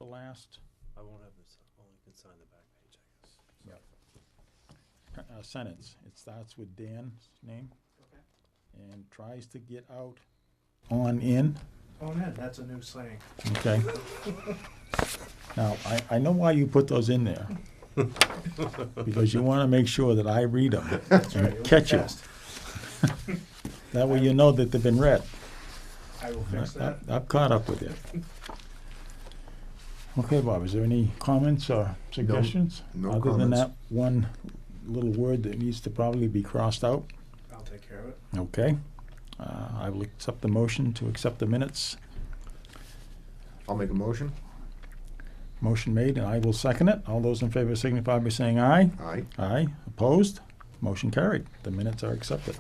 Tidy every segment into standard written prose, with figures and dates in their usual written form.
the last I won't have this, only can sign the back page, I guess. sentence. It starts with Dan's name Okay. and tries to get out on in. Oh, yeah, that's a new saying. Okay. Now, I know why you put those in there. Because you want to make sure that I read them That's right. and catch you. That way you know that they've been read. I will fix that. I've caught up with you. Okay, Bob, is there any comments or suggestions? no Other than comments. that one little word that needs to probably be crossed out? I'll take care of it. Okay. I will accept the motion to accept the minutes. I'll make a motion. Motion made, and I will second it. All those in favor signify by saying aye. Aye. Aye. Opposed? Motion carried. The minutes are accepted.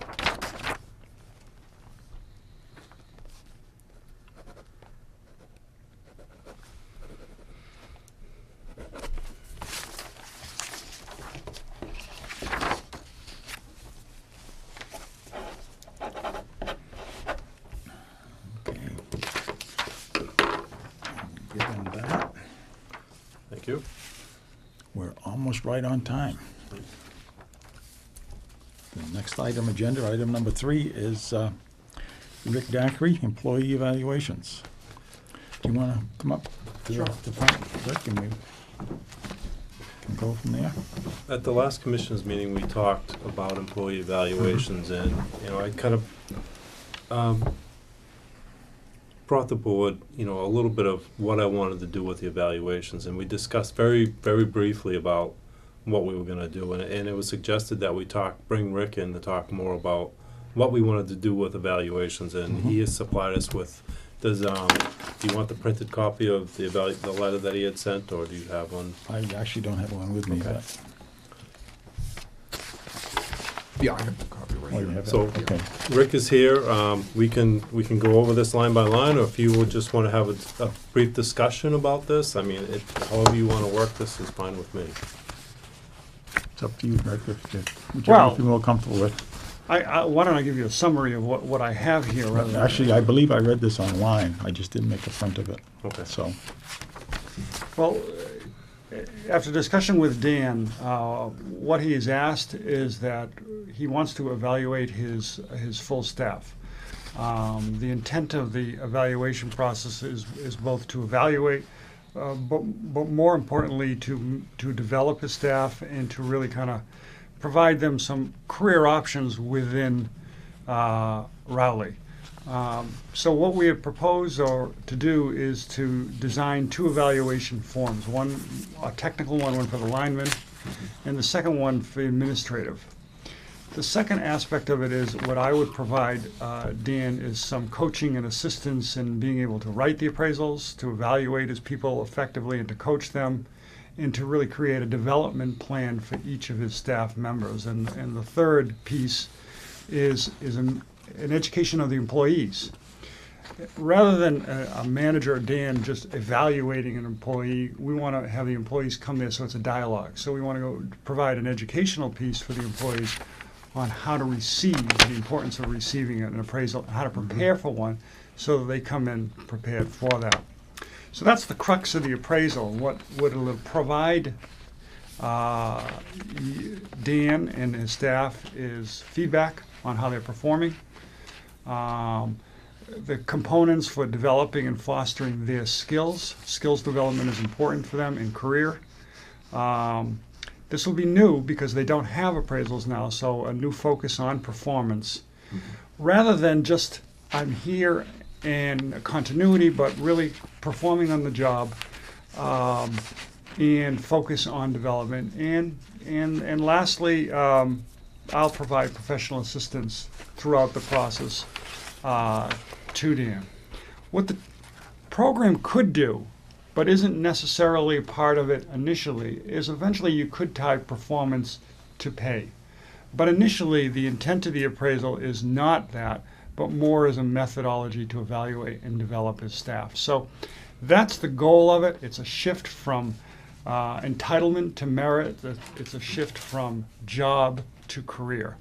Okay. Given that, Thank you. we're almost right on time. The next item agenda, item number 3, is Rick Dacry, employee evaluations. Do you want to come up to Sure. the front, Rick, and we can go from there? At the last commissioners meeting, we talked about employee evaluations, and, I kind of brought the board, a little bit of what I wanted to do with the evaluations, and we discussed very, very briefly about what we were gonna do, and it was suggested that we bring Rick in to talk more about what we wanted to do with evaluations, and he has supplied us with, do you want the printed copy of the letter that he had sent, or do you have one? I actually don't have one with me, Okay. but, Yeah, I have the copy right oh, you here. have it? So- Okay. Rick is here. We can go over this line by line, or if you would just want to have a brief discussion about this. I mean, however you want to work this is fine with me. It's up to you, Rick, whichever Well- you feel more comfortable with. Why don't I give you a summary of what I have here rather than. Actually, I believe I read this online. I just didn't make a front of it, Okay. so. Well, after discussion with Dan, what he has asked is that he wants to evaluate his full staff. The intent of the evaluation process is both to evaluate, but more importantly, to develop his staff and to really kind of provide them some career options within Rowley. So what we have proposed to do is to design 2 evaluation forms, one a technical one for the lineman, and the second one for administrative. The second aspect of it is what I would provide Dan is some coaching and assistance in being able to write the appraisals, to evaluate his people effectively and to coach them, and to really create a development plan for each of his staff members. And the third piece is an education of the employees. Rather than a manager, Dan, just evaluating an employee, we want to have the employees come there so it's a dialogue. So we want to go provide an educational piece for the employees on how to receive, the importance of receiving an appraisal, how to prepare for one, so that they come in prepared for that. So that's the crux of the appraisal. What it'll provide Dan and his staff is feedback on how they're performing, the components for developing and fostering their skills. Skills development is important for them in career. This will be new because they don't have appraisals now, so a new focus on performance. Rather than just, I'm here and continuity, but really performing on the job, and focus on development. And lastly, I'll provide professional assistance throughout the process to Dan. What the program could do, but isn't necessarily a part of it initially, is eventually you could tie performance to pay. But initially, the intent of the appraisal is not that, but more as a methodology to evaluate and develop his staff. So that's the goal of it. It's a shift from entitlement to merit. It's a shift from job to career.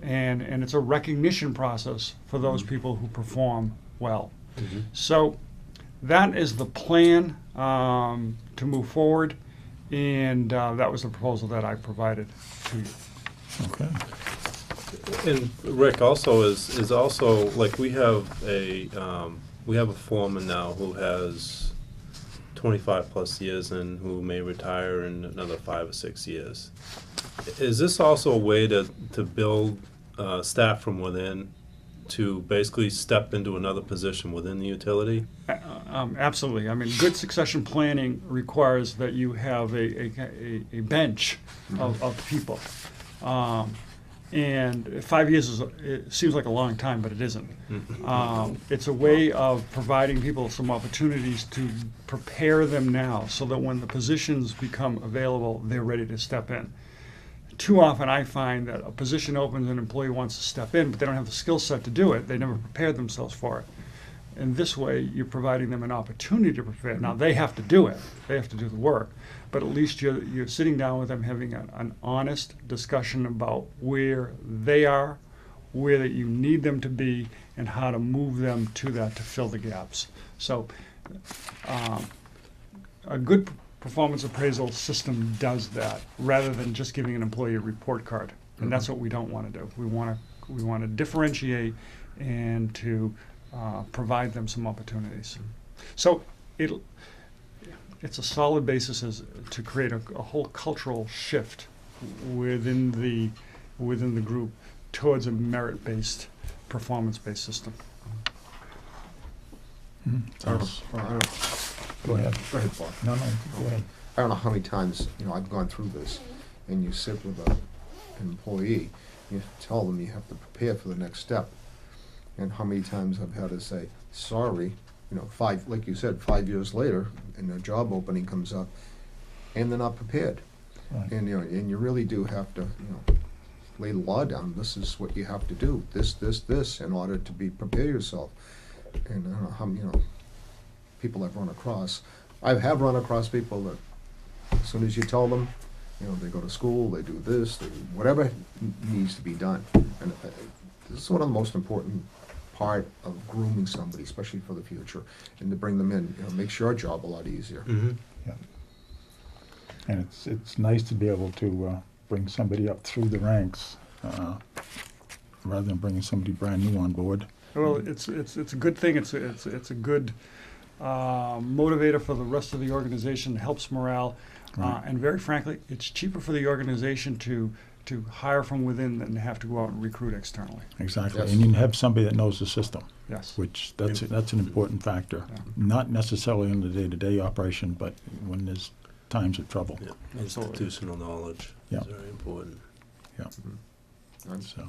And it's a recognition process for those people who perform well. So that is the plan to move forward, and that was the proposal that I provided to you. Okay. And Rick also is also, like, we have a foreman now who has 25 plus years and who may retire in another 5 or 6 years. Is this also a way to build staff from within to basically step into another position within the utility? Absolutely. I mean, good succession planning requires that you have a bench of people. And 5 years it seems like a long time, but it isn't. It's a way of providing people some opportunities to prepare them now so that when the positions become available, they're ready to step in. Too often I find that a position opens, an employee wants to step in, but they don't have the skill set to do it. They never prepared themselves for it. And this way, you're providing them an opportunity to prepare. Now, they have to do it. They have to do the work. But at least you're sitting down with them, having an honest discussion about where they are, where that you need them to be, and how to move them to that to fill the gaps. So a good performance appraisal system does that, rather than just giving an employee a report card. And that's what we don't want to do. We want to differentiate and to provide them some opportunities. So it's a solid basis to create a whole cultural shift within the group towards a merit-based, performance-based system. Sounds- I don't- Go ahead. Go ahead, Bob. No, go ahead. I don't know how many times, I've gone through this, and you sit with an employee, you tell them you have to prepare for the next step. And how many times I've had to say, sorry, like you said, 5 years later, and a job opening comes up, and they're not prepared. Right. And, and you really do have to, lay the law down. This is what you have to do, this, in order to prepare yourself. And I don't know how, people I've run across. I have run across people that, as soon as you tell them, they go to school, they do this, they do whatever needs to be done. And this is one of the most important part of grooming somebody, especially for the future, and to bring them in, makes your job a lot easier. Mm-hmm. Yeah. And it's nice to be able to bring somebody up through the ranks rather than bringing somebody brand new on board. Well, it's a good thing. It's a good motivator for the rest of the organization. Helps morale, Right. and very frankly, it's cheaper for the organization to hire from within than to have to go out and recruit externally. Exactly. Yes. And you have somebody that knows the system, Yes. which that's an important factor. Yeah. Not necessarily in the day-to-day operation, but when there's times of trouble. Yeah. Absolutely. Institutional knowledge Yeah. is very important. I'm So,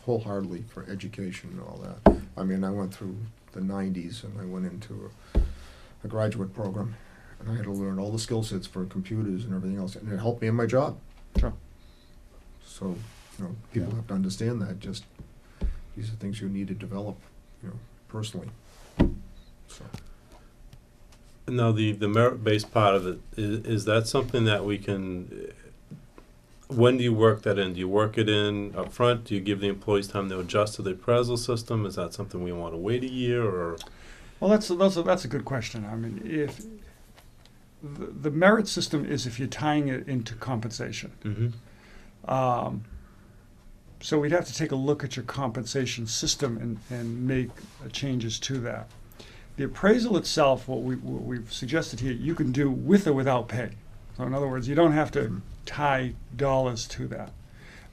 wholeheartedly for education and all that. I mean, I went through the 90s, and I went into a graduate program, and I had to learn all the skill sets for computers and everything else, and it helped me in my job. Sure. So, people Yeah. have to understand that. Just these are things you need to develop, personally. So, Now, the merit-based part of it, is that something that we can, when do you work that in? Do you work it in up front? Do you give the employees time to adjust to the appraisal system? Is that something we want to wait a year, or? Well, that's a good question. I mean, if the merit system is if you're tying it into compensation. Mm-hmm. So we'd have to take a look at your compensation system and make changes to that. The appraisal itself, what we've suggested here, you can do with or without pay. So in other words, you don't have to tie dollars to that.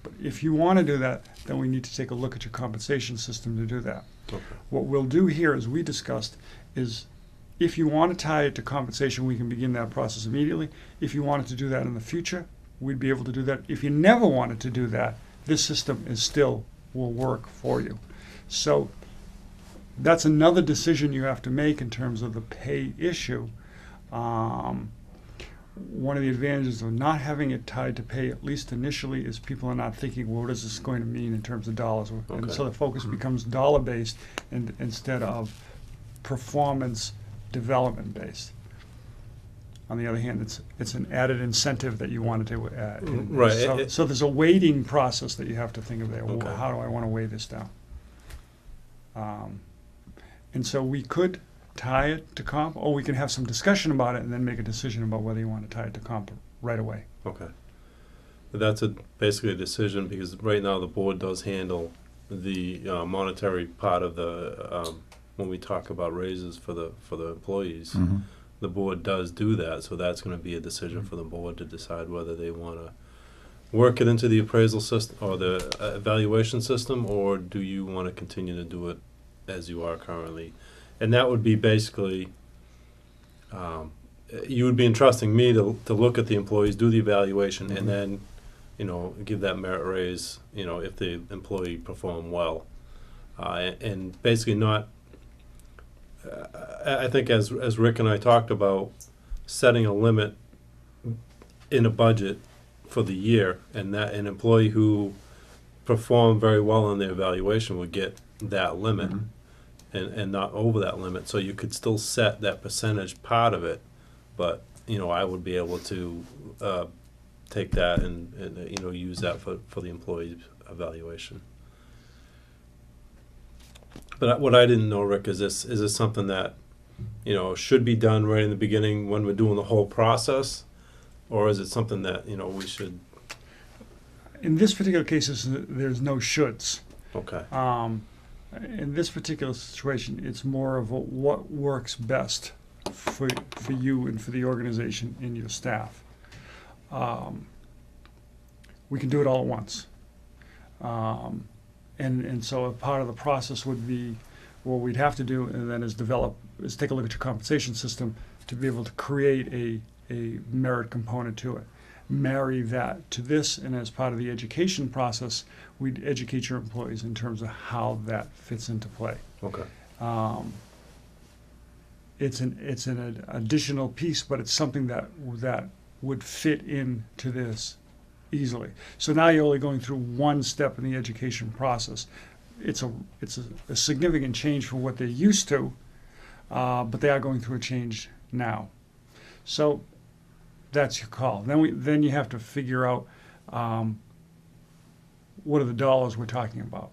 But if you want to do that, then we need to take a look at your compensation system to do that. Okay. What we'll do here, as we discussed, is if you want to tie it to compensation, we can begin that process immediately. If you wanted to do that in the future, we'd be able to do that. If you never wanted to do that, this system will work for you. So that's another decision you have to make in terms of the pay issue. One of the advantages of not having it tied to pay, at least initially, is people are not thinking, well, what is this going to mean in terms of dollars? And Okay. so the focus becomes dollar-based instead of performance development-based. On the other hand, it's an added incentive that you want to do. Right. So there's a weighting process that you have to think of there. Okay. How do I want to weigh this down? And so we could tie it to comp, or we can have some discussion about it and then make a decision about whether you want to tie it to comp right away. Okay. But that's basically a decision, because right now the board does handle the monetary part of the, when we talk about raises for the employees. Mhm. The board does do that, so that's gonna be a decision for the board to decide whether they wanna work it into the appraisal system or the evaluation system, or do you wanna continue to do it as you are currently? And that would be basically, you would be entrusting me to look at the employees, do the evaluation, and then, give that merit raise, if the employee performed well. And basically not, I think as Rick and I talked about, setting a limit in a budget for the year, and that an employee who performed very well in the evaluation would get that limit, and not over that limit. So you could still set that percentage part of it, but, I would be able to take that and use that for the employee's evaluation. But what I didn't know, Rick, is this something that, should be done right in the beginning when we're doing the whole process? Or is it something that, we should, In this particular case, there's no shoulds. okay, In this particular situation, it's more of what works best for you and for the organization and your staff. We can do it all at once. And so a part of the process would be, what we'd have to do and then is take a look at your compensation system to be able to create a merit component to it. Marry that to this, and as part of the education process, we'd educate your employees in terms of how that fits into play. okay, It's an additional piece, but it's something that would fit into this easily. So now you're only going through one step in the education process. It's a significant change from what they're used to, but they are going through a change now. So that's your call. Then you have to figure out what are the dollars we're talking about,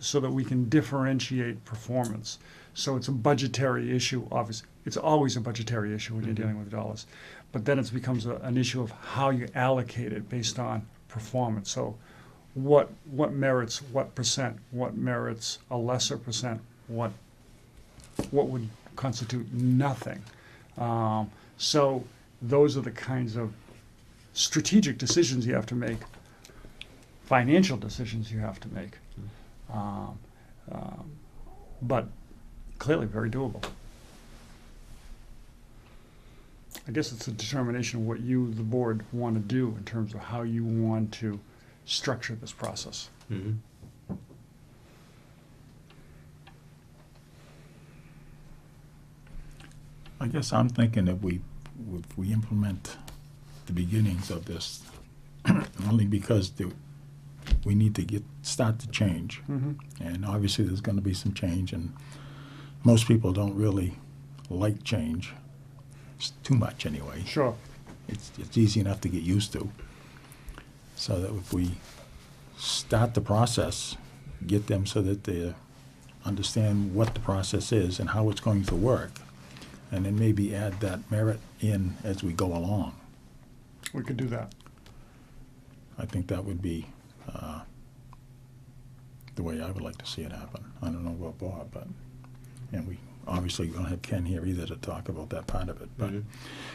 so that we can differentiate performance. So it's a budgetary issue, obviously. It's always a budgetary issue when you're dealing with dollars. But then it becomes an issue of how you allocate it based on performance. So what merits what percent, what merits a lesser percent, what would constitute nothing. So those are the kinds of strategic decisions you have to make, financial decisions you have to make. But clearly very doable. I guess it's a determination of what you, the board, want to do in terms of how you want to structure this process. mm-hmm. I guess I'm thinking if we implement the beginnings of this, only because we need to start to change. Mm-hmm. And obviously there's going to be some change, and most people don't really like change. It's too much anyway. Sure. It's easy enough to get used to. So that if we start the process, get them so that they understand what the process is and how it's going to work, and then maybe add that merit in as we go along. We could do that. I think that would be the way I would like to see it happen. I don't know about Bob, but, and we obviously don't have Ken here either to talk about that part of it. But Mhm.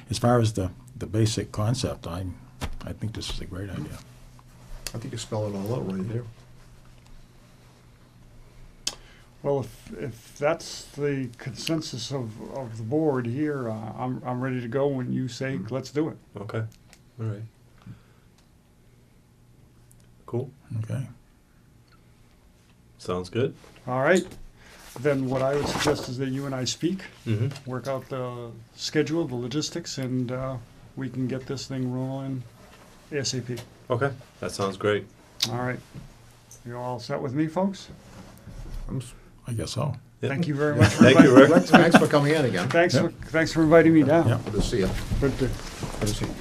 as far as the basic concept, I think this is a great idea. I think you spell it all out right here. Well, if that's the consensus of the board here, I'm ready to go when you say, let's do it. Okay, all right. Cool, Okay. sounds good. All right. Then what I would suggest is that you and I speak, Mm-hmm. work out the schedule, the logistics, and we can get this thing rolling ASAP. Okay, that sounds great. All right. You all set with me, folks? I guess so. Yeah. Thank you very much for Thank you, inviting Rick. Thanks for coming in again. Thanks for inviting me down. Yeah. Good to see you. Good to, Good to see you.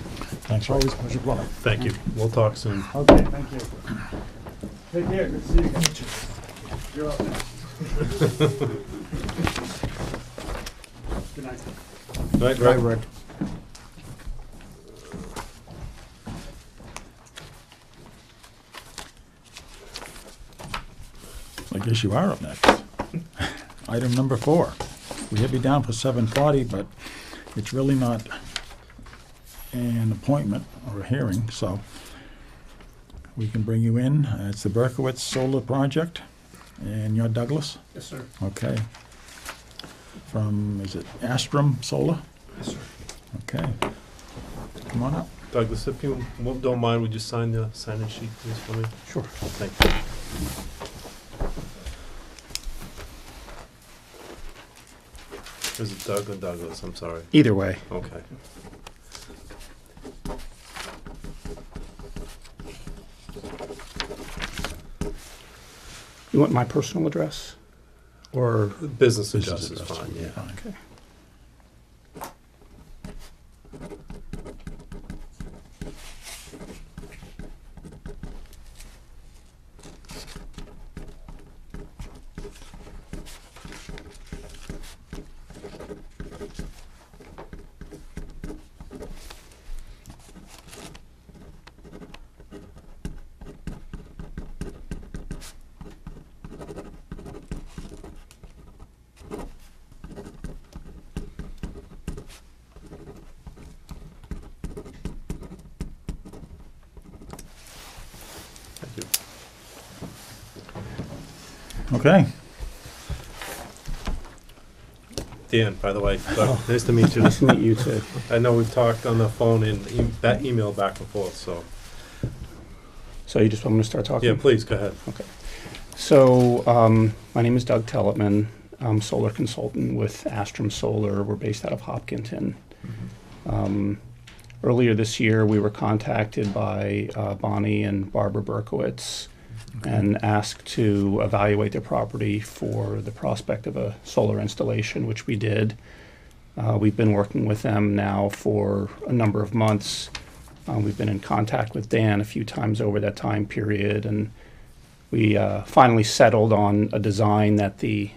Thanks, Rick. always a pleasure. Well, Thank you. We'll talk soon. okay, thank you. Take care. Good to see you again. You're up next. Good night, Right, Greg. Rick? I guess you are up next. Item number 4. We have you down for 7:40, but it's really not an appointment or a hearing, so we can bring you in. It's the Berkowitz Solar Project, and you're Douglas? Yes, sir. Okay. From, is it Astrum Solar? Yes, sir. Okay. Come on up. Douglas, if you don't mind, would you sign the sign-in sheet, please, for me? Sure. Thank you. Is it Doug or Douglas? I'm sorry. Either way. Okay. You want my personal address? Or, Business This address is address fine, will be yeah. okay. Thank you. Okay. Dan, by the way, Doug, nice to meet you. Nice to meet you too. I know we've talked on the phone and that email back and forth, so. So you just want me to start talking? Yeah, please, go ahead. So, my name is Doug Telletman. I'm a solar consultant with Astrum Solar. We're based out of Hopkinton. Earlier this year, we were contacted by Bonnie and Barbara Berkowitz and asked to evaluate their property for the prospect of a solar installation, which we did. We've been working with them now for a number of months. We've been in contact with Dan a few times over that time period, and we finally settled on a design that the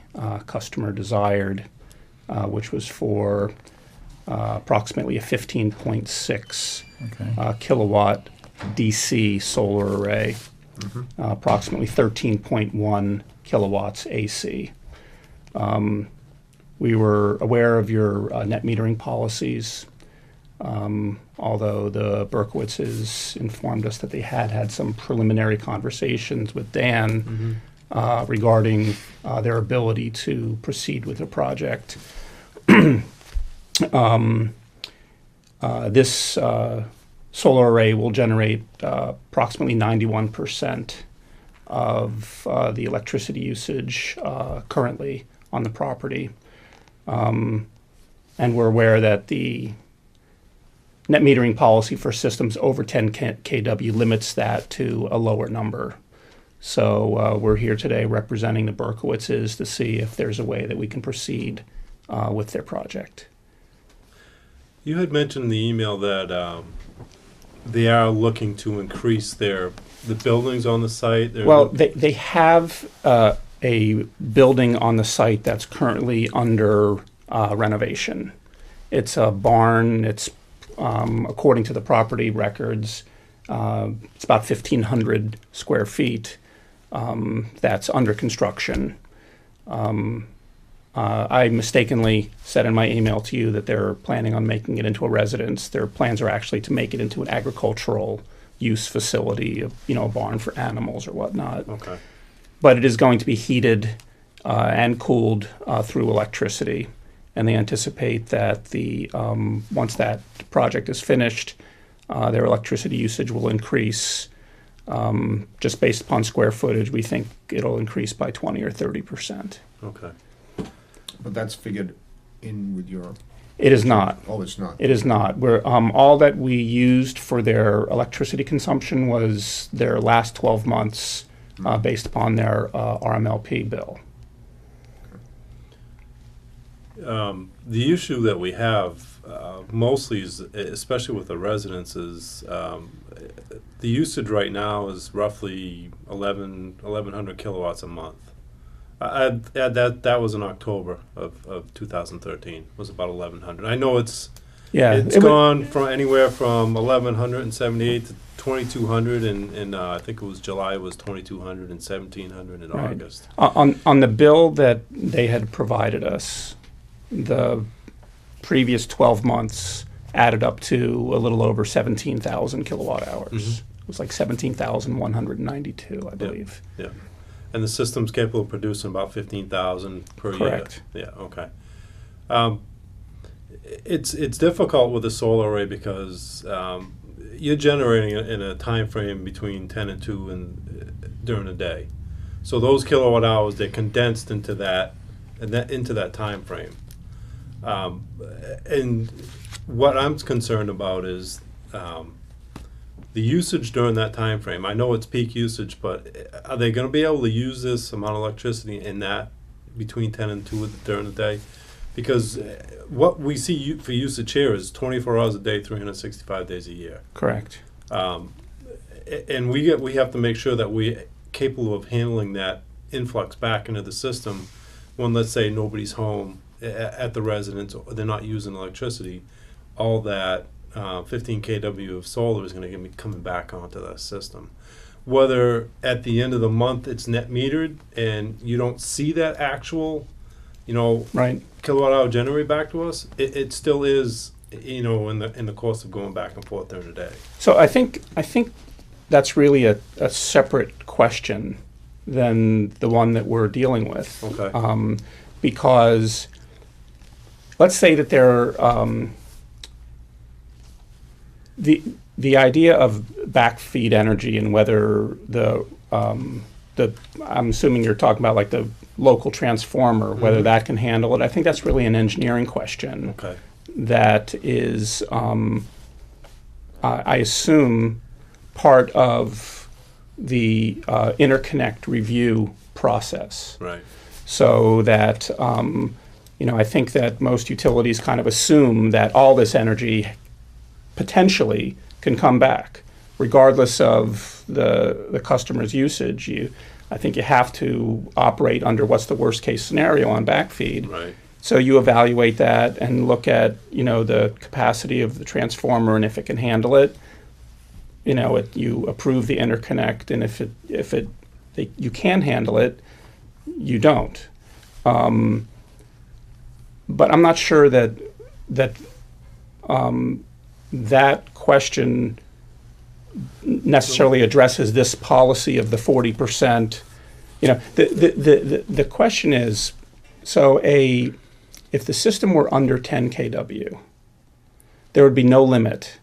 customer desired, which was for approximately a 15.6 Okay. kilowatt DC solar array, approximately 13.1 kilowatts AC. We were aware of your net metering policies, although the Berkowitzes informed us that they had some preliminary conversations with Dan regarding their ability to proceed with the project. This solar array will generate approximately 91% of the electricity usage currently on the property. And we're aware that the net metering policy for systems over 10 kW limits that to a lower number. So we're here today representing the Berkowitzes to see if there's a way that we can proceed with their project. You had mentioned in the email that they are looking to increase the buildings on the site. Well, they have a building on the site that's currently under renovation. It's a barn. It's according to the property records, it's about 1,500 square feet. That's under construction. I mistakenly said in my email to you that they're planning on making it into a residence. Their plans are actually to make it into an agricultural use facility, a barn for animals or whatnot. Okay. But it is going to be heated and cooled through electricity. And they anticipate that once that project is finished, their electricity usage will increase. Just based upon square footage, we think it'll increase by 20 or 30%. Okay. But that's figured in with your, It is not. oh, it's not. It is not. All that we used for their electricity consumption was their last 12 months based upon their RMLP bill. The issue that we have mostly is, especially with the residences, the usage right now is roughly 1,100 kilowatts a month. That was in October of 2013. Was about 1,100. I know it's it wa- gone from anywhere from 1,178 to 2,200, and I think it was July was 2,200 and 1,700 in Right. August. On the bill that they had provided us, the previous 12 months added up to a little over 17,000 kilowatt hours. Mhm. It was like 17,192, I believe. Yeah, and the system's capable of producing about 15,000 per Correct. year. Yeah, okay. It's difficult with a solar array because you're generating it in a time frame between 10 and 2 during the day. So those kilowatt hours, they're condensed into that time frame. And what I'm concerned about is the usage during that time frame. I know it's peak usage, but are they going to be able to use this amount of electricity in that between 10 and 2 during the day? Because what we see for usage here is 24 hours a day, 365 days a year. Correct. And we have to make sure that we're capable of handling that influx back into the system when, let's say, nobody's home at the residence, or they're not using electricity. All that 15 kW of solar is going to be coming back onto that system. Whether at the end of the month it's net metered and you don't see that actual, Right. kilowatt hour generated back to us, it still is, in the course of going back and forth during the day. So I think that's really a separate question than the one that we're dealing with. Okay. Because let's say that there the idea of backfeed energy and whether I'm assuming you're talking about like the local transformer, whether that can handle it. I think that's really an engineering question. Okay. That is, I assume, part of the interconnect review process. Right. So that, I think that most utilities kind of assume that all this energy potentially can come back, regardless of the customer's usage. I think you have to operate under what's the worst case scenario on backfeed. Right. So you evaluate that and look at, the capacity of the transformer and if it can handle it. You approve the interconnect, and if you can handle it, you don't. But I'm not sure that that question necessarily addresses this policy of the 40%. The question is, so if the system were under 10 kW, there would be no limit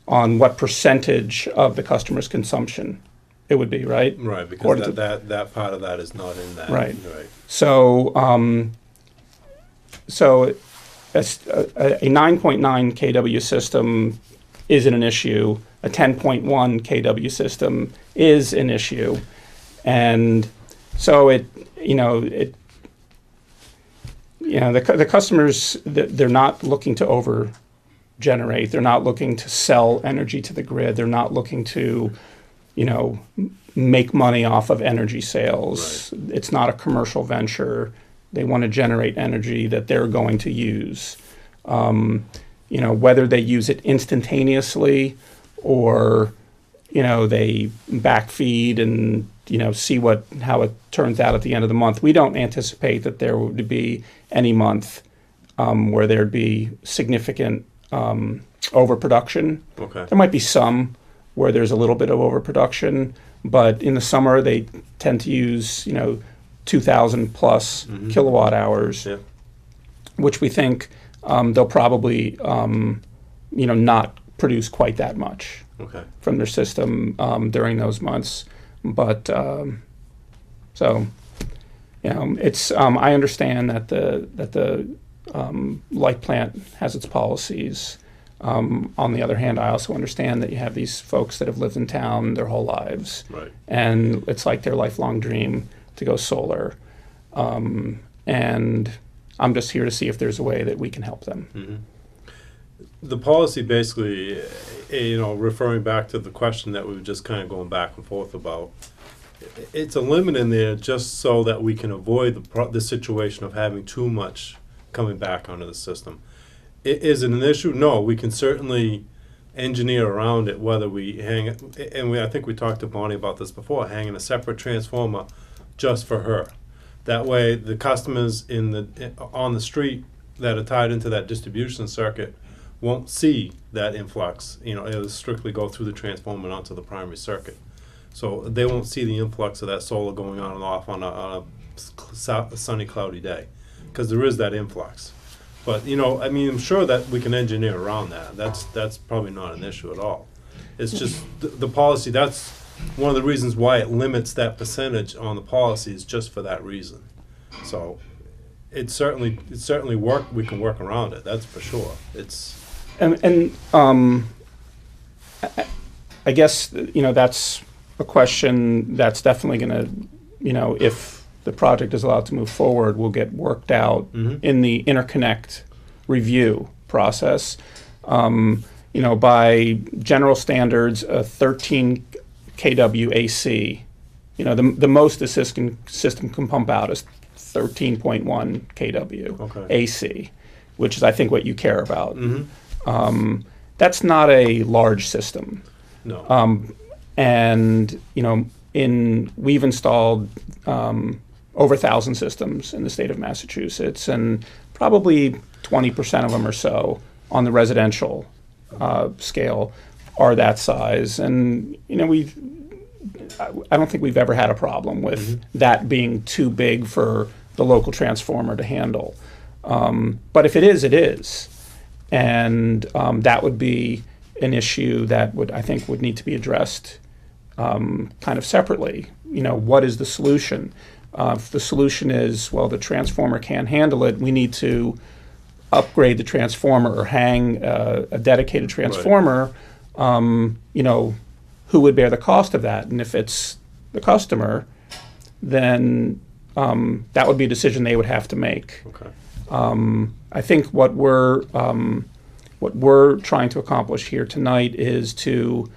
on what percentage of the customer's consumption it would be, right? Right, Or because to- that part of that is not in that. Right. Right. So, a 9.9 kW system isn't an issue. A 10.1 kW system is an issue, and so the customers, they're not looking to over generate. They're not looking to sell energy to the grid. They're not looking to, make money off of energy sales. Right. It's not a commercial venture. They want to generate energy that they're going to use. Whether they use it instantaneously or, they backfeed and, see how it turns out at the end of the month. We don't anticipate that there would be any month where there'd be significant overproduction. Okay. There might be some where there's a little bit of overproduction, but in the summer they tend to use, 2,000 plus kilowatt hours, Yeah. which we think they'll probably, not produce quite that much Okay. from their system during those months. But it's I understand that the light plant has its policies. On the other hand, I also understand that you have these folks that have lived in town their whole lives, Right. and it's like their lifelong dream to go solar. And I'm just here to see if there's a way that we can help them. Mm-hmm. The policy basically, referring back to the question that we were just kind of going back and forth about, it's a limit in there just so that we can avoid the situation of having too much coming back onto the system. Is it an issue? No, we can certainly engineer around it, whether we hang it, and I think we talked to Bonnie about this before, hanging a separate transformer just for her. That way, the customers on the street that are tied into that distribution circuit won't see that influx. It'll strictly go through the transformer and onto the primary circuit. So they won't see the influx of that solar going on and off on a sunny, cloudy day, because there is that influx. But, I'm sure that we can engineer around that. That's probably not an issue at all. It's just the policy, that's one of the reasons why it limits that percentage on the policy, is just for that reason. So it certainly we can work around it, that's for sure. I guess, that's a question that's definitely going to, if the project is allowed to move forward, will get worked out in the interconnect review process. By general standards, a 13 kW AC, the most the system can pump out is 13.1 kW Okay. AC, which is, I think, what you care about. That's not a large system. No. And we've installed over 1,000 systems in the state of Massachusetts, and probably 20% of them or so on the residential scale are that size. And I don't think we've ever had a problem with that being too big for the local transformer to handle. But if it is, it is, and that would be an issue that I think would need to be addressed kind of separately. What is the solution? If the solution is, well, the transformer can't handle it, we need to upgrade the transformer or hang a dedicated transformer, who would bear the cost of that? And if it's the customer, then that would be a decision they would have to make. Okay. I think what we're trying to accomplish here tonight is to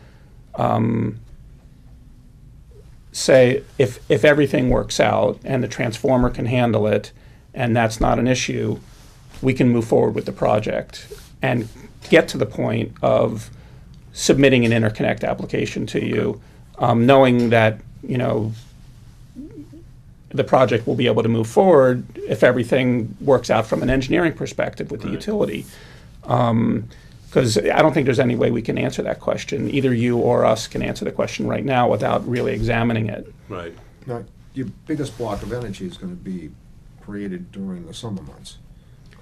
say if everything works out and the transformer can handle it and that's not an issue, we can move forward with the project and get to the point of submitting an interconnect application to you, knowing that the project will be able to move forward if everything works out from an engineering perspective with the utility. Because I don't think there's any way we can answer that question. Either you or us can answer the question right now without really examining it. Right. Now, your biggest block of energy is going to be created during the summer months,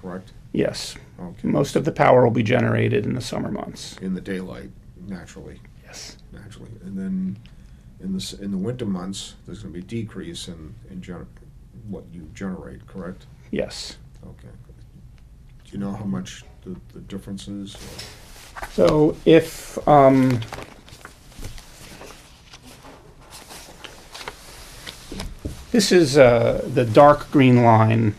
correct? Yes. Okay. Most of the power will be generated in the summer months. In the daylight, naturally. Yes. Naturally. And then in the winter months, there's going to be a decrease in what you generate, correct? Yes. Okay. Do you know how much the difference is? So if this is the dark green line,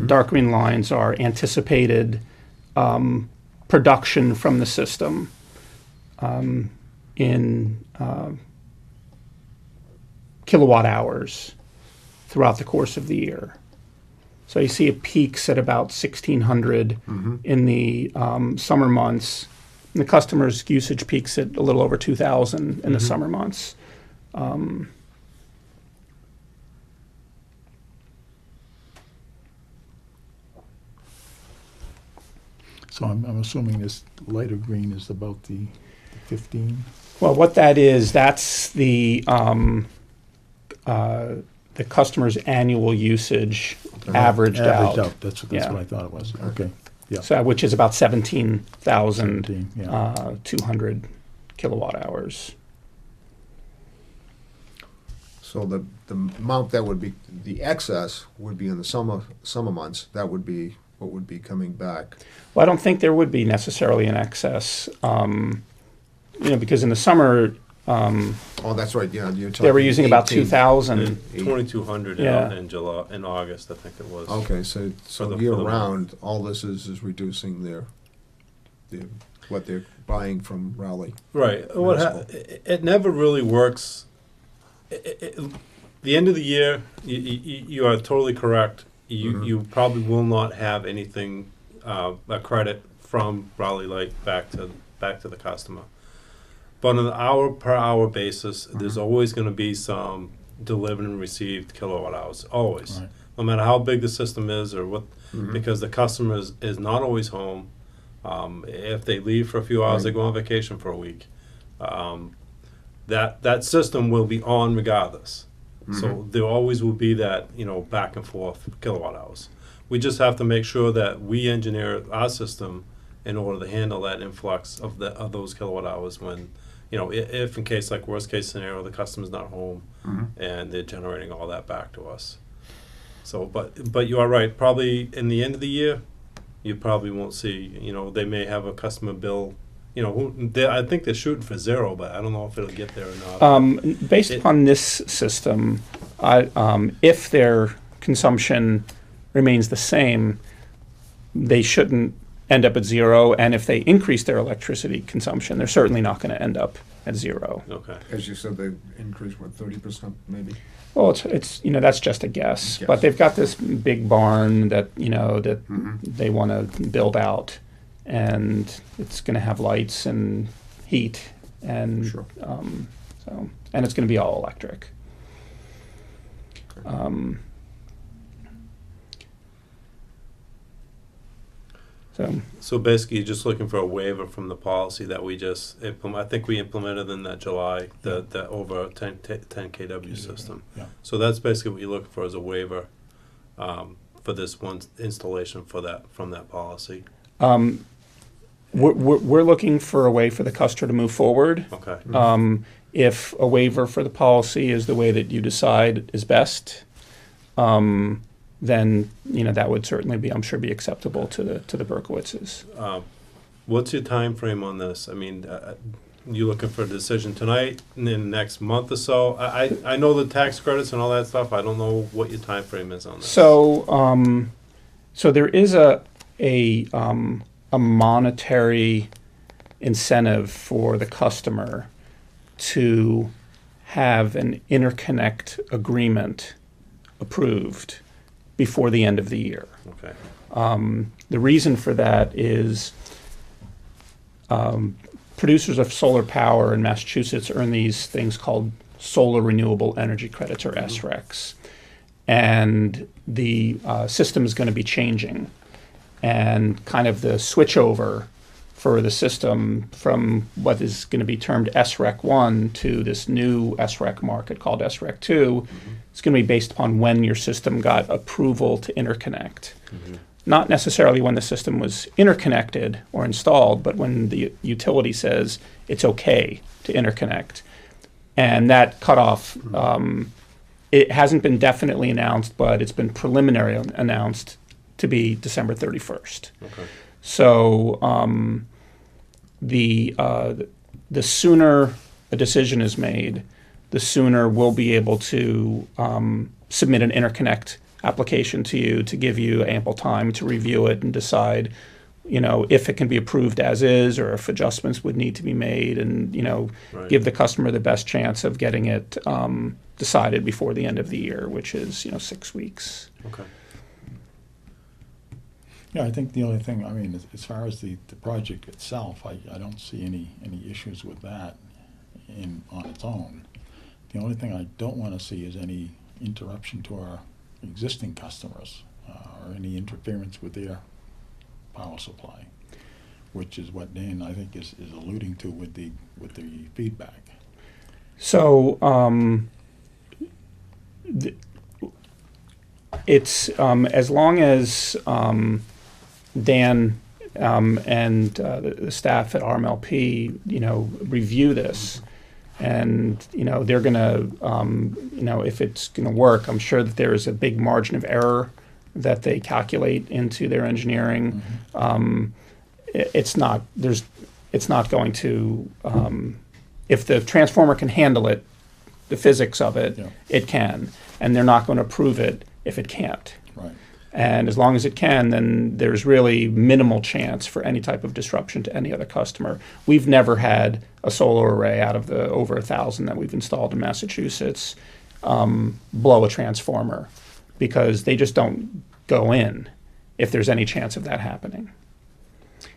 dark green lines are anticipated production from the system in kilowatt hours throughout the course of the year. So you see it peaks at about 1,600 in the summer months. And the customer's usage peaks at a little over 2,000 in the summer months. So I'm assuming this lighter green is about the 15? Well, what that is, that's the customer's annual usage averaged out. That's Yeah. what I thought it was. Okay. Yeah. So, which is about 17,200 17, yeah. kilowatt hours. So the amount that would be, the excess would be in the summer months. That would be what would be coming back. Well, I don't think there would be necessarily an excess, because in the summer Oh, that's right, yeah. You're they were talking using about 18. 2,000. 2,200 Yeah. in July, in August, I think it was. Okay, so For the year month. round, all this is reducing what they're buying from Raleigh. Right. It never really works. the end of the year, you are totally correct. You probably will not have anything, a credit from Raleigh Lake back to the customer. But on an hour per hour basis, there's always going to be some delivered and received kilowatt hours. Always, Right. no matter how big the system is or what, because the customer is not always home. If they leave for a few hours, they go on vacation for a week. That system will be on regardless. So there always will be that, back and forth kilowatt hours. We just have to make sure that we engineer our system in order to handle that influx of those kilowatt hours when, if in case, like worst case scenario, the customer's not home and they're generating all that back to us. So, but you are right, probably in the end of the year, you probably won't see, they may have a customer bill, I think they're shooting for 0, but I don't know if it'll get there or not. Based upon this system, if their consumption remains the same, they shouldn't end up at 0. And if they increase their electricity consumption, they're certainly not going to end up at 0. Okay. As you said, they increased, 30% maybe? Well, it's that's just a guess. Guess. But they've got this big barn that that they want to build out, and it's going to have lights and heat, and Sure. and it's going to be all electric. So basically, you're just looking for a waiver from the policy that we just implement. I think we implemented in that July, the over 10 kW system. Yeah. So that's basically what you're looking for is a waiver for this one installation from that policy. We're looking for a way for the customer to move forward. Okay. If a waiver for the policy is the way that you decide is best, then that would certainly be, I'm sure, be acceptable to the Berkowitzes. What's your time frame on this? I mean, you looking for a decision tonight, and then next month or so? I know the tax credits and all that stuff. I don't know what your time frame is on this. So, so there is a monetary incentive for the customer to have an interconnect agreement approved before the end of the year. Okay. The reason for that is producers of solar power in Massachusetts earn these things called solar renewable energy credits, or SRECs. And the system is going to be changing. And kind of the switchover for the system from what is going to be termed SREC 1 to this new SREC market called SREC 2 is going to be based upon when your system got approval to interconnect. Not necessarily when the system was interconnected or installed, but when the utility says it's okay to interconnect. And that cutoff, it hasn't been definitely announced, but it's been preliminary announced to be December 31st. Okay. So the sooner a decision is made, the sooner we'll be able to submit an interconnect application to you to give you ample time to review it and decide, if it can be approved as is or if adjustments would need to be made, and Right. give the customer the best chance of getting it decided before the end of the year, which is 6 weeks. Okay. Yeah, I think the only thing, as far as the project itself, I don't see any issues with that on its own. The only thing I don't want to see is any interruption to our existing customers or any interference with their power supply, which is what Dan, I think, is alluding to with the feedback. So it's as long as Dan and the staff at RMLP, review this, and they're going to, if it's going to work, I'm sure that there is a big margin of error that they calculate into their engineering. It's not going to. If the transformer can handle it, the physics of it, Yeah. it can, and they're not going to approve it if it can't. Right. And as long as it can, then there's really minimal chance for any type of disruption to any other customer. We've never had a solar array out of the over 1,000 that we've installed in Massachusetts blow a transformer, because they just don't go in if there's any chance of that happening.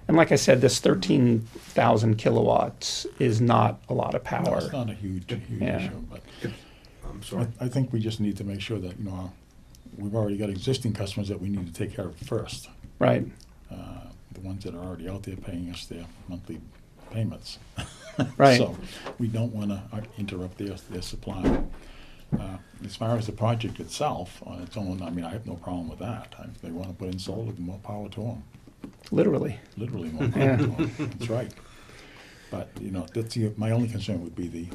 And like I said, this 13,000 kilowatts is not a lot of No, power. it's not a huge Yeah. issue, but I'm sorry. I think we just need to make sure that, we've already got existing customers that we need to take care of first. Right. The ones that are already out there paying us their monthly payments. Right. So we don't want to interrupt their supply. As far as the project itself, on its own, I mean, I have no problem with that. If they want to put in solar, more power to them. Literally. Literally more power to them. That's right. But, my only concern would be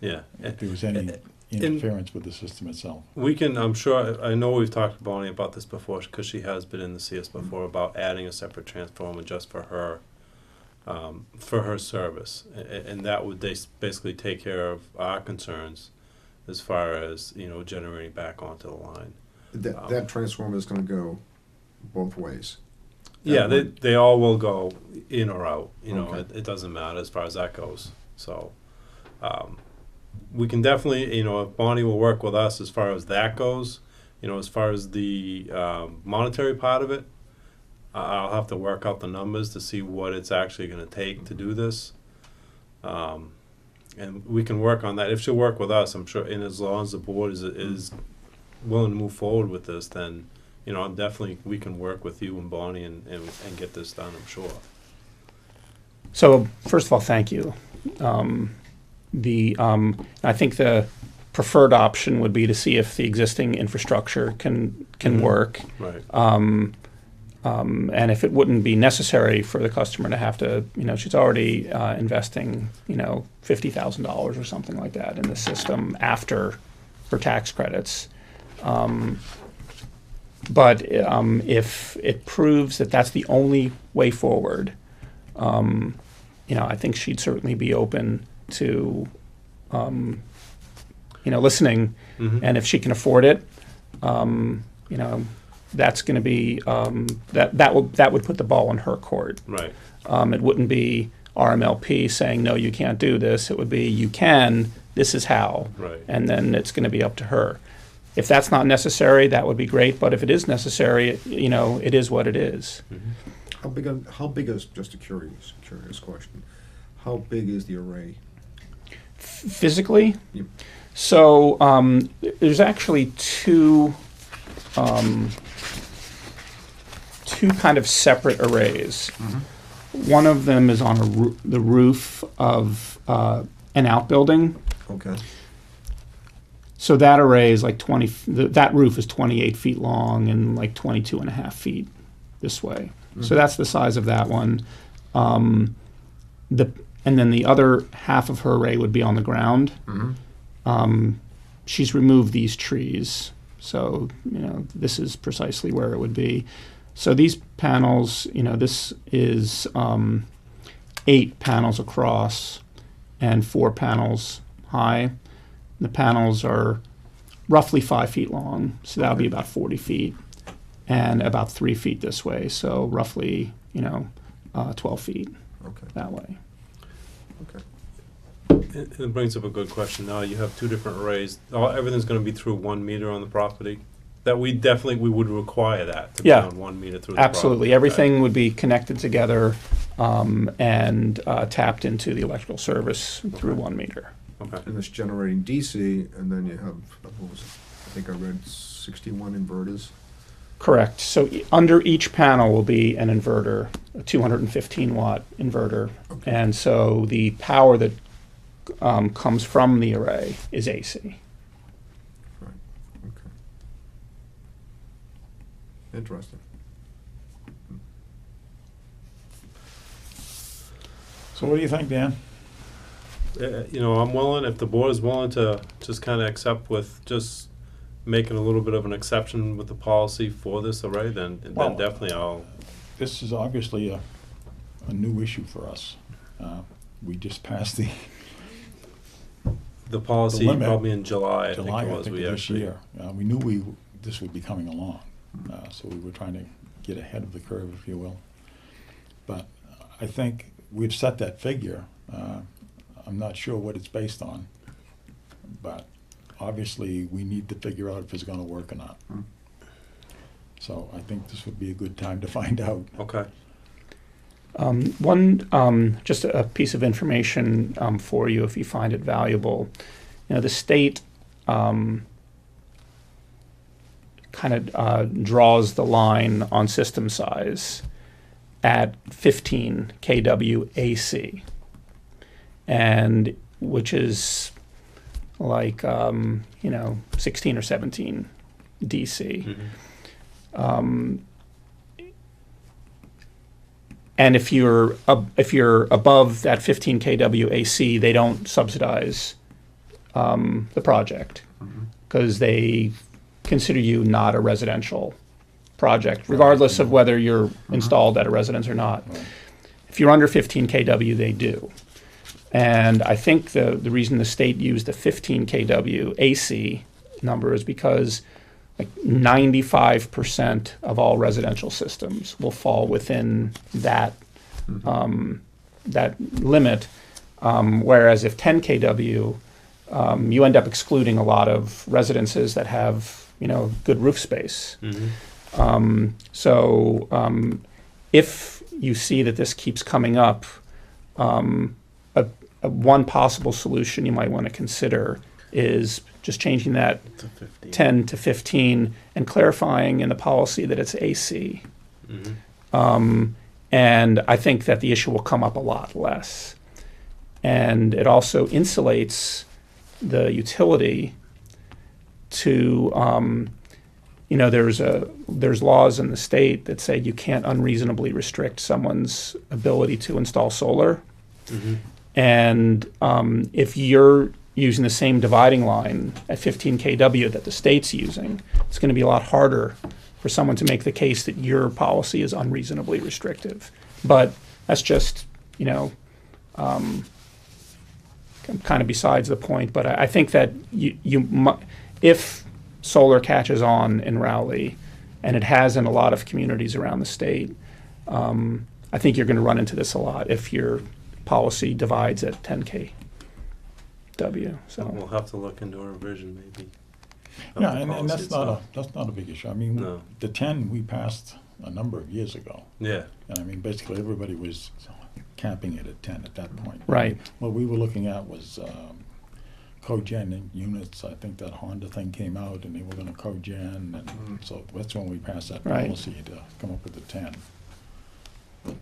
Yeah. if there was any interference with the system itself. We can, I'm sure, I know we've talked to Bonnie about this before, because she has been in the CS before, about adding a separate transformer just for her service. And that would basically take care of our concerns as far as, generating back onto the line. That transformer is gonna go both ways. Yeah, would- they all will go in or out, Okay. it doesn't matter as far as that goes. So, we can definitely, if Bonnie will work with us as far as that goes, as far as the monetary part of it, I'll have to work out the numbers to see what it's actually gonna take to do this. And we can work on that. If she'll work with us, I'm sure, and as long as the board is willing to move forward with this, then, definitely we can work with you and Bonnie and get this done, I'm sure. So first of all, thank you. I think the preferred option would be to see if the existing infrastructure can work, Right. and if it wouldn't be necessary for the customer to have to, she's already investing, $50,000 or something like that in the system after for tax credits. But if it proves that that's the only way forward, I think she'd certainly be open to, listening. Mm-hmm. And if she can afford it, that's going to be that would put the ball in her court. Right. It wouldn't be RMLP saying no, you can't do this. It would be you can. This is how. Right. And then it's going to be up to her. If that's not necessary, that would be great. But if it is necessary, it is what it is. Mm-hmm. How big is, just a curious question, how big is the array? Physically, Yep. so there's actually two kind of separate arrays. One of them is on the roof of an outbuilding. Okay. So that array is like that roof is 28 feet long and like 22 and a half feet this way. So that's the size of that one. And then the other half of her array would be on the ground. She's removed these trees. So, this is precisely where it would be. So these panels, this is 8 panels across and 4 panels high. The panels are roughly 5 feet long, so that would be about 40 feet, and about 3 feet this way, so roughly, 12 feet Okay. that way. Okay. It brings up a good question. Now you have two different arrays. Everything's going to be through 1 meter on the property. That we would require that to Yeah. be on 1 meter through the Absolutely. property. Everything would be connected together and tapped into the electrical service through 1 meter. Okay. And it's generating DC, and then you have, what was it? I think I read 61 inverters. Correct. So under each panel will be an inverter, a 215 watt inverter. Okay. And so the power that comes from the array is AC. Right, okay. Interesting. So what do you think, Dan? I'm willing, if the board is willing to just kind of accept with just making a little bit of an exception with the policy for this array, then Well, definitely I'll, This is obviously a new issue for us. We just passed the policy limit, probably in July, I think July, it I was. think, We of this actually, year. We knew this would be coming along, so we were trying to get ahead of the curve, if you will. But I think we've set that figure. I'm not sure what it's based on, but obviously, we need to figure out if it's gonna work or not. Mm. So I think this would be a good time to find out. Okay. Just a piece of information for you if you find it valuable. You know, the state kind of draws the line on system size at 15 kW AC, and which is like 16 or 17 DC. Mm-hmm. And if you're above that 15 kW AC, they don't subsidize the project because they consider you not a residential project, regardless of whether you're installed at a residence or not. Right. If you're under 15 kW, they do. And I think the reason the state used the 15 kW AC number is because like 95% of all residential systems will fall within that that limit. Whereas if 10 kW, you end up excluding a lot of residences that have good roof space. Mm-hmm. If you see that this keeps coming up, one possible solution you might want to consider is just changing that To 15. 10 to 15 and clarifying in the policy that it's AC. Mm-hmm. And I think that the issue will come up a lot less. And it also insulates the utility to, there's laws in the state that say you can't unreasonably restrict someone's ability to install solar. Mm-hmm. And if you're using the same dividing line at 15 kW that the state's using, it's going to be a lot harder for someone to make the case that your policy is unreasonably restrictive. But that's just, kind of besides the point. But I think that if solar catches on in Rowley, and it has in a lot of communities around the state, I think you're going to run into this a lot if your policy divides at 10 kW. So We'll have to look into a revision maybe. of Yeah, the and policy that's not itself. a big issue. I mean, No. the 10 we passed a number of years ago. Yeah. And I mean, basically, everybody was capping it at 10 at that point. right. What we were looking at was cogen units. I think that Honda thing came out, and they were gonna cogen, and so that's when we passed that Right. policy to come up with the 10. But,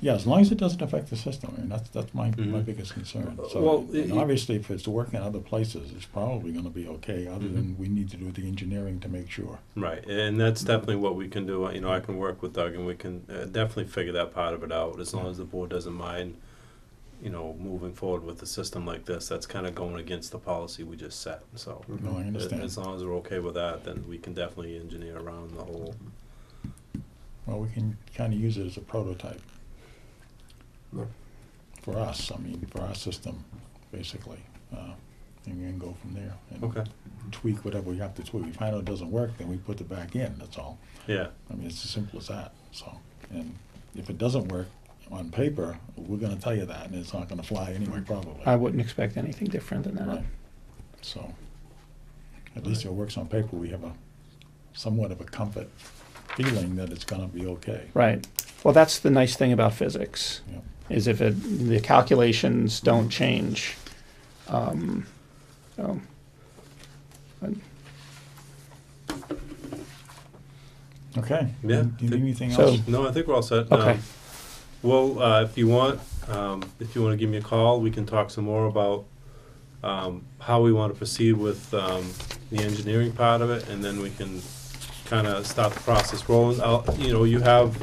yeah, as long as it doesn't affect the system, I mean, that's my Mhm. biggest concern. Well, So, it- and obviously, if it's working other places, it's probably gonna be okay, other than we need to do the engineering to make sure. Right, and that's definitely what we can do. I can work with Doug and we can definitely figure that part of it out, as long as the board doesn't mind, moving forward with a system like this. That's kind of going against the policy we just set, so. No, I understand. As long as we're okay with that, then we can definitely engineer around the whole. Well, we can kind of use it as a prototype. Yeah. For us, I mean, for our system, basically. And we can go from there. And Okay. tweak whatever we have to tweak. If we find out it doesn't work, then we put it back in, that's all. Yeah, I mean, it's as simple as that, so. And if it doesn't work on paper, we're gonna tell you that, and it's not gonna fly anyway, probably. I wouldn't expect anything different than that. Right. So, at least if it works on paper, we have somewhat of a comfort feeling that it's gonna be okay. Right. Well, that's the nice thing about physics, Yeah. is if the calculations don't change. So, Okay. Yeah. Do you need anything So- else? no, I think we're all set. Okay. Well, if you want to give me a call, we can talk some more about how we want to proceed with the engineering part of it, and then we can kind of start the process rolling. You have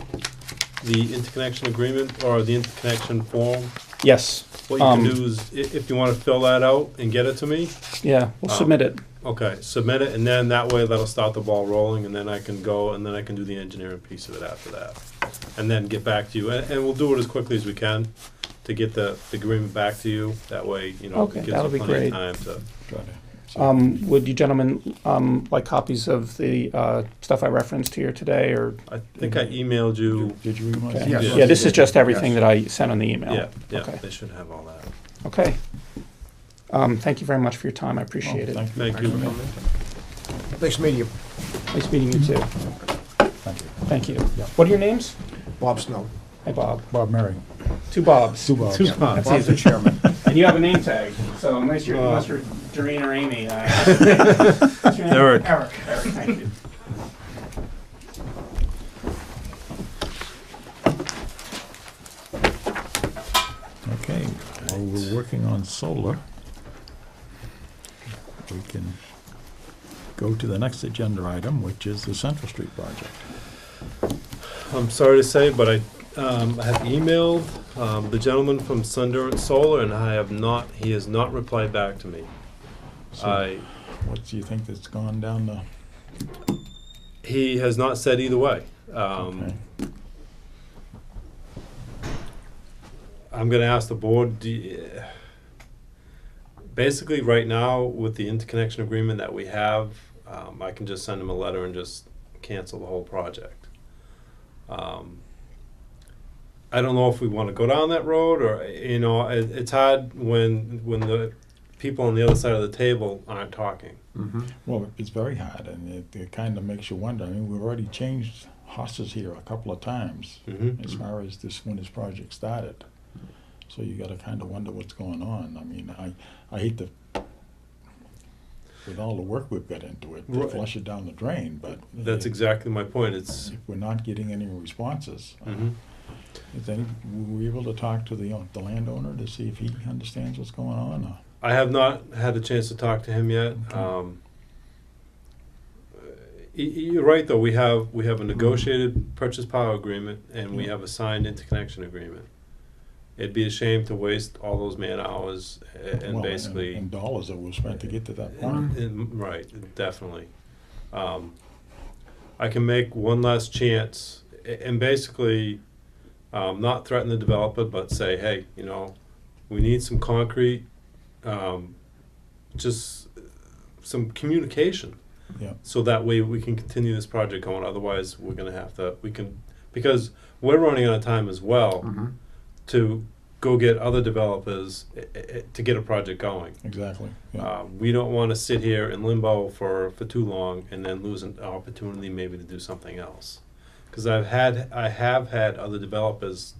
the interconnection agreement or the interconnection form. yes. What you can do is, if you want to fill that out and get it to me, Yeah, we'll submit it. okay, submit it, and then that way that'll start the ball rolling, and then I can go, and then I can do the engineering piece of it after that. And then get back to you, and we'll do it as quickly as we can to get the agreement back to you. That way, Okay, it gives that'll you be plenty great. of time to. Try to- Would you gentlemen like copies of the stuff I referenced here today, or? I think I emailed you. Did you read my? Okay. Yes. Yeah, this is just Yes. everything that I sent on the email. Yeah, Okay. they should have all that. Okay. Thank you very much for your time. I appreciate it. Thank you. Nice meeting you. Nice meeting you too. Thank you. Thank you. What are your names? Bob Snow. Hi, Bob. Bob Murray. Two Bobs. Two Bobs. That's Bob's the easy. chairman. And you have a name tag, so unless you're Doreen or Amy. What's your name? Eric. Eric, thank you. Okay, while we're working on solar, we can go to the next agenda item, which is the Central Street project. I'm sorry to say, but I have emailed the gentleman from Sundance Solar, and he has not replied back to me. So what do you think that's gone down the, He has not said either way. okay, I'm gonna ask the board, basically, right now, with the interconnection agreement that we have, I can just send him a letter and just cancel the whole project. I don't know if we wanna go down that road, or, it's hard when the people on the other side of the table aren't talking. Mm-hmm. well, it's very hard, and it kind of makes you wonder. I mean, we've already changed horses here a couple of times as far as when this project started. So you gotta kind of wonder what's going on. I mean, I hate to, with all the work we've got into it, to Right. flush it down the drain, but That's exactly my point, it's, if we're not getting any responses, mhm. were we able to talk to the landowner to see if he understands what's going on? Or? I have not had a chance to talk to him yet. Okay. You're right, though, we have a negotiated purchase power agreement, and we Yeah. have a signed interconnection agreement. It'd be a shame to waste all those man-hours and Well, basically. and dollars that were spent to get to that point. Right, definitely. I can make one last chance and basically not threaten the developer, but say, hey, we need some concrete, just some communication. Yeah. So that way we can continue this project going. Otherwise, we're gonna have to, because we're running out of time as well Mm-hmm. to go get other developers to get a project going. Exactly. Yeah. We don't want to sit here in limbo for too long and then lose an opportunity maybe to do something else. Because I have had other developers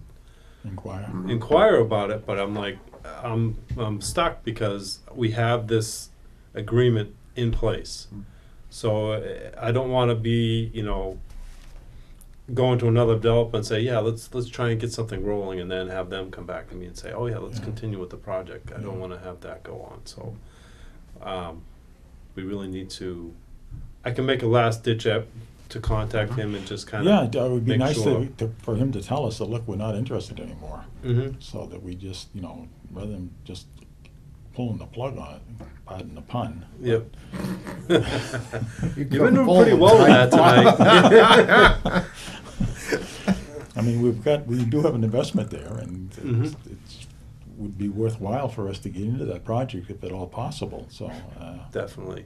Inquire. inquire about it, but I'm like, I'm stuck because we have this agreement in place. So I don't want to be, going to another developer and say, yeah, let's try and get something rolling, and then have them come back to me and say, oh yeah, let's Yeah. continue with the project. I don't want to have that go on. So we really need to. I can make a last ditch to contact him and just kind Yeah, of. it would be make nice sure. for him to tell us that, look, we're not interested anymore. Mm-hmm. So that we just, rather than just pulling the plug on it, pardon the pun. Yep. You've You've been doing pretty well with that tonight. I mean, we do have an investment there, and Mhm. it's would be worthwhile for us to get into that project if at all possible. So Definitely.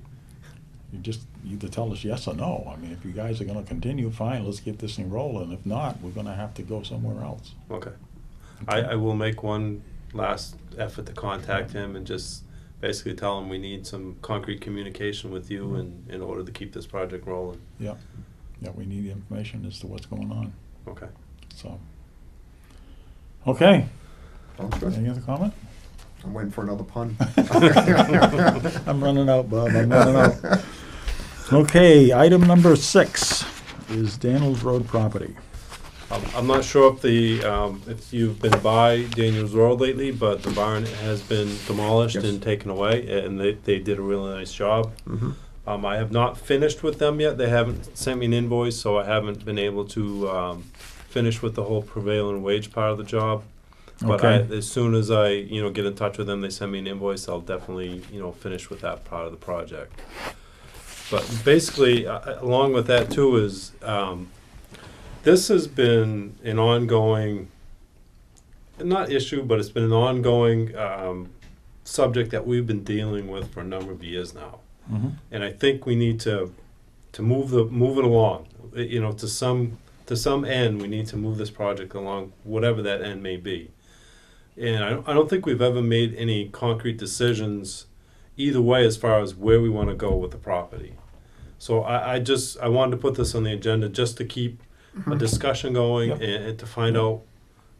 you just either tell us yes or no. I mean, if you guys are gonna continue, fine, let's get this thing rolling. If not, we're gonna have to go somewhere else. Okay. I will make one last effort to contact him and just basically tell him we need some concrete communication with you in order to keep this project rolling. Yeah, we need information as to what's going on, Okay. so. Okay, Sounds good. any other comment? I'm waiting for another pun. I'm running out, Bob, I'm running out. Okay, item number 6 is Daniels Road property. I'm not sure if you've been by Daniels Road lately, but the barn has been demolished Yes. and taken away, and they did a really nice job. Mm-hmm. I have not finished with them yet. They haven't sent me an invoice, so I haven't been able to finish with the whole prevailing wage part of the job. But Okay. as soon as I get in touch with them, they send me an invoice, I'll definitely finish with that part of the project. But basically, along with that too is this has been an ongoing, not issue, but it's been an ongoing subject that we've been dealing with for a number of years now. Mhm. And I think we need to move it along. To some end, we need to move this project along, whatever that end may be. And I don't think we've ever made any concrete decisions either way as far as where we want to go with the property. So I wanted to put this on the agenda just to keep a discussion going Yep. and to find out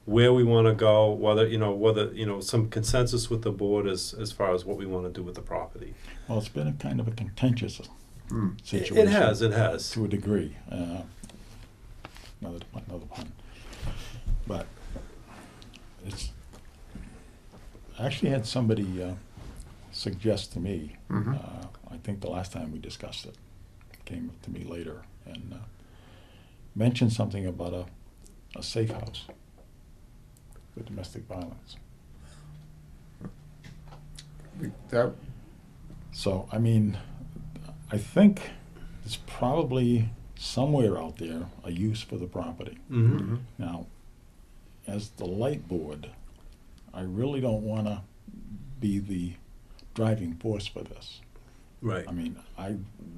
where we want to go, whether some consensus with the board as far as what we want to do with the property. Well, it's been a kind of a contentious Mm. situation. It has. To a degree. Another pun. But it's, I actually had somebody suggest to me, Mhm. I think the last time we discussed it, came to me later, and mentioned something about a safe house for domestic violence. That, So, I mean, I think there's probably somewhere out there a use for the property. Mm-hmm. Now, as the light board, I really don't want to be the driving force for this. Right. I mean,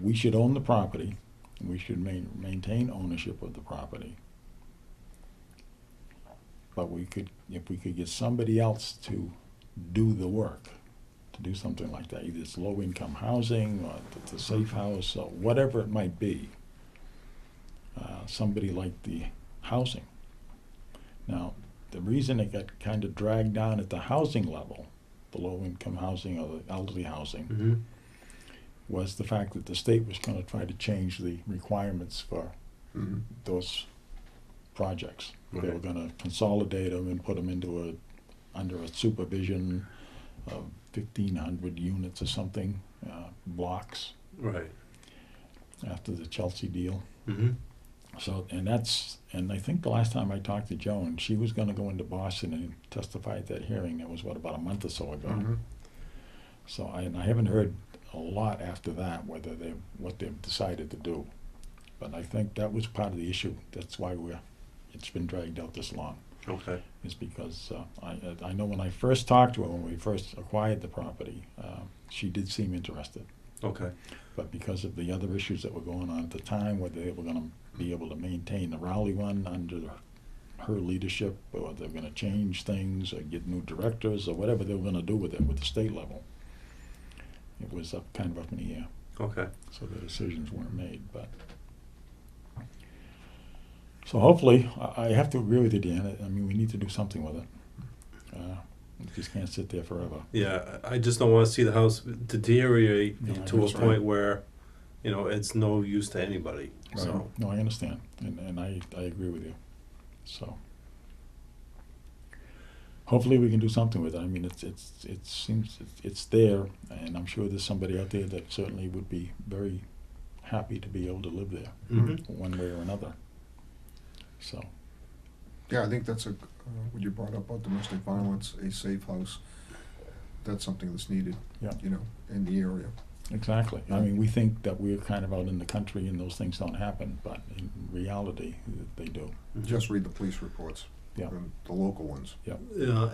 we should own the property, and we should maintain ownership of the property. But if we could get somebody else to do the work, to do something like that, either it's low-income housing, or the safe house, or whatever it might be, somebody like the housing. Now, the reason it got kind of dragged down at the housing level, the low-income housing or the elderly housing, Mm-hmm. was the fact that the state was going to try to change the requirements for mhm. those projects. They were Right. going to consolidate them and put them under a supervision of 1,500 units or something, blocks, Right. after the Chelsea deal. Mm-hmm. So, and I think the last time I talked to Joan, she was going to go into Boston and testify at that hearing. That was, about a month or so ago. Mhm. So I haven't heard a lot after that, what they've decided to do. But I think that was part of the issue. That's why it's been dragged out this long, Okay. is because I know when I first talked to her, when we first acquired the property, she did seem interested. Okay. But because of the other issues that were going on at the time, whether they were going to be able to maintain the Rowley one under her leadership, or they're going to change things or get new directors or whatever they were going to do with it with the state level, it was kind of up in the air. Okay. So the decisions weren't made. But so hopefully, I have to agree with you, Dan. I mean, we need to do something with it. It just can't sit there forever. Yeah, I just don't want to see the house deteriorate No, to a that's right. point where, it's no use to anybody. Right. So, No, I understand, and I agree with you. So hopefully we can do something with it. I mean, it seems it's there, and I'm sure there's somebody out there that certainly would be very happy to be able to live there, Mhm. one way or another. So, Yeah, I think that's what you brought up about domestic violence, a safe house. That's something that's needed, yeah, in the area. exactly. I mean, we think that we're kind of out in the country and those things don't happen, but in reality, they do. Mhm. Just read the police reports, Yeah. and the local ones. Yeah,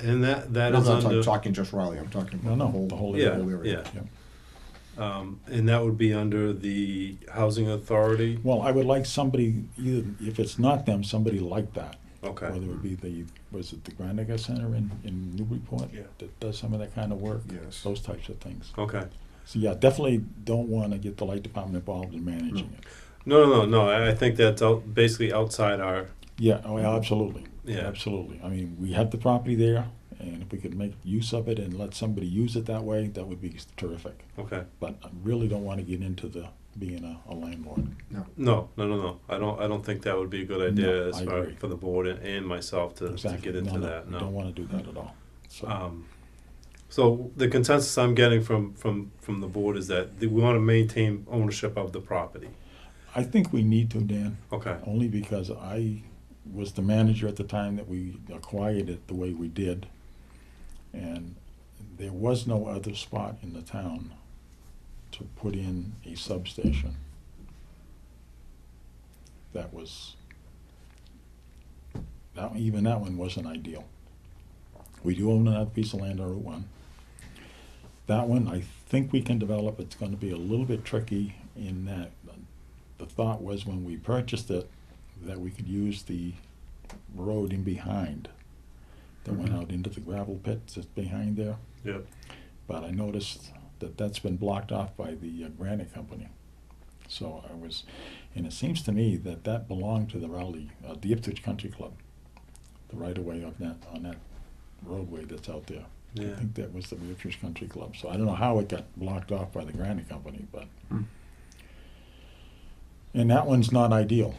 and that I'm is not under, talking just Raleigh, I'm talking No, about no, the whole Yeah, area. yeah. And that would be under the housing authority. Well, I would like somebody, either, if it's not them, somebody like that. Okay. Whether it be the Granica Center in Newburyport? Yeah. That does some of that kind of work? Yes. Those types of things. Okay. So, yeah, definitely don't want to get the light department involved in managing it. No. I think that's basically outside our. Yeah, oh, yeah, absolutely. Yeah. Absolutely. I mean, we have the property there, and if we could make use of it and let somebody use it that way, that would be terrific. Okay. But I really don't want to get into being a landlord. No. I don't think that would be a good idea No, as I far agree. for the board and myself to Exactly. get into No, that. we No. don't want to do that at all. So, So the consensus I'm getting from the board is that we want to maintain ownership of the property. I think we need to, Dan. Okay. Only because I was the manager at the time that we acquired it the way we did. And there was no other spot in the town to put in a substation even that one wasn't ideal. We do own another piece of land on Route 1. That one, I think we can develop. It's going to be a little bit tricky in that the thought was when we purchased it that we could use the road in behind that went out into the gravel pit that's behind there. Yep. But I noticed that that's been blocked off by the granite company. So and it seems to me that that belonged to the Ipswich Country Club, the right of way on that roadway that's out there. Yeah. I think that was the Ipswich Country Club. So I don't know how it got blocked off by the granite company, but. And that one's not ideal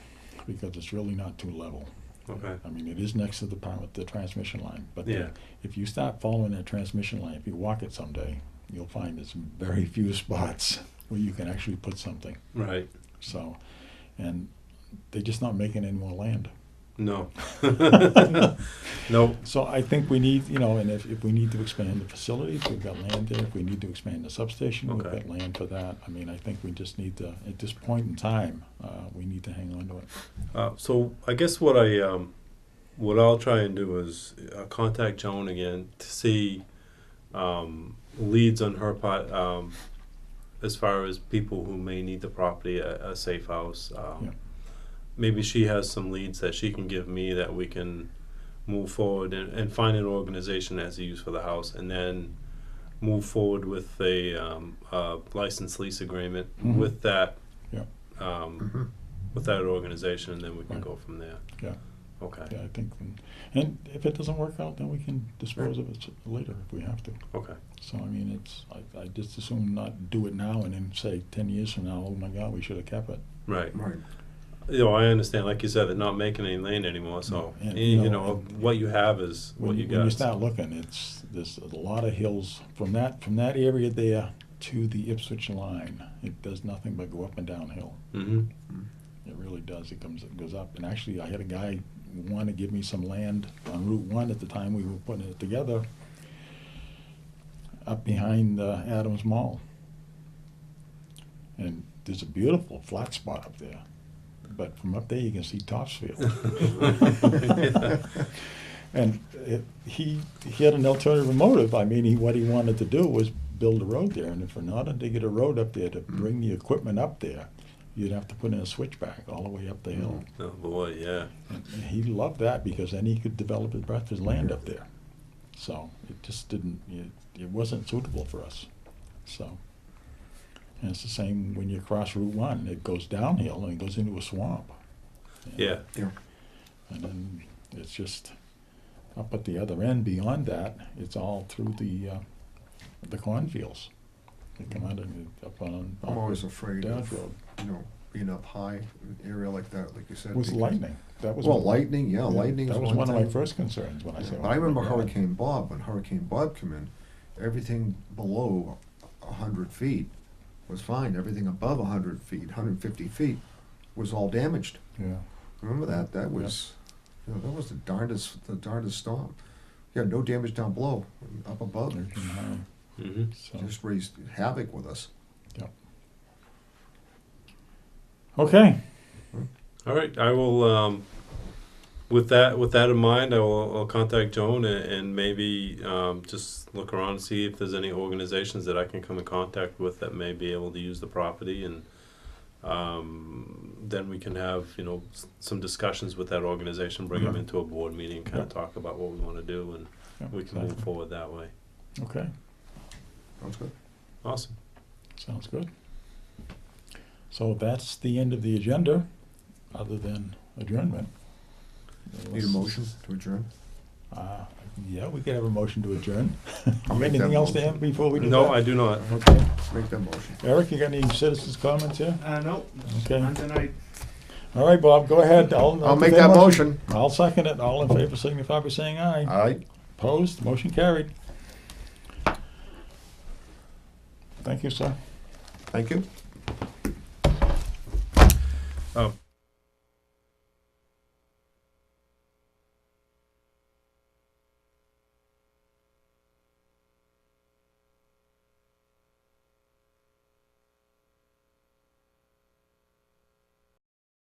because it's really not too level. Okay. I mean, it is next to the transmission line, but Yeah. if you start following that transmission line, if you walk it someday, you'll find there's very few spots where you can actually put something. Right. So, and they're just not making any more land. No. Nope. So I think we need, and if we need to expand the facilities, we've got land there. If we need to expand the substation, we've Okay. got land for that. I mean, I think we just need to, at this point in time, we need to hang on to it. So I guess what I'll try and do is contact Joan again to see leads on her part as far as people who may need the property, a safe house. Yeah. Maybe she has some leads that she can give me that we can move forward and find an organization as a use for the house, and then move forward with a license lease agreement Mhm. with that Yeah. with that organization, and then we can Right. go from there. Yeah. Okay. Yeah, I think, and if it doesn't work out, then we can dispose of it later if we have to. Okay. So, I mean, I just assume not do it now and then say 10 years from now, oh my God, we should have kept it. Right. Right. I understand, like you said, they're not making any land anymore, so, And, what you have is what When you you, got. when you start looking, there's a lot of hills from that area there to the Ipswich line. It does nothing but go up and downhill. Mm-hmm. It really does. It goes up. And actually, I had a guy want to give me some land on Route 1 at the time we were putting it together, up behind Adams Mall. And there's a beautiful flat spot up there. But from up there, you can see Topsfield. And he had an ulterior motive. I mean, what he wanted to do was build a road there. And if in order to get a road up there to bring the equipment up there, you'd have to put in a switchback all the way up the hill. Oh, boy, yeah. And he loved that because then he could develop the rest of his land up there. So it just didn't, it wasn't suitable for us. So, and it's the same when you cross Route 1. It goes downhill and it goes into a swamp. Yeah. Yeah. And then it's just up at the other end beyond that, it's all through the cornfields. They come out and up on I'm always afraid of, Downfield. being up high, an area like that, like you said. It was because- lightning. That was Well, one- lightning, yeah, lightning That is was one one of my thing. first concerns when I said, But I remember "Oh my God." Hurricane Bob, when Hurricane Bob came in, everything below 100 feet was fine. Everything above 100 feet, 150 feet was all damaged. Yeah. Remember that? That was, that was the darndest storm. Yeah, no damage down below, up above, It came high. Mm-hmm. So, just raised havoc with us. okay. All right, I will, with that in mind, I'll contact Joan and maybe just look around and see if there's any organizations that I can come in contact with that may be able to use the property, and then we can have, some discussions with that organization, bring them Mhm. into a board meeting, kind of Yeah. talk about what we want to do, and Yeah, we can move exactly. forward that way. Okay. Sounds good. Awesome. Sounds good. So that's the end of the agenda, other than adjournment. Need a motion to adjourn? Yeah, we could have a motion to adjourn. I'll make that Anything else to motion. add before we do that? No, I do not. Okay. Make that motion. Eric, you got any citizens' comments here? Nope. Okay. Not tonight. All right, Bob, go ahead. I'll make that motion. I'll second it. All in favor signify by saying aye. Aye. Opposed? Motion carried. Thank you, sir. Thank you.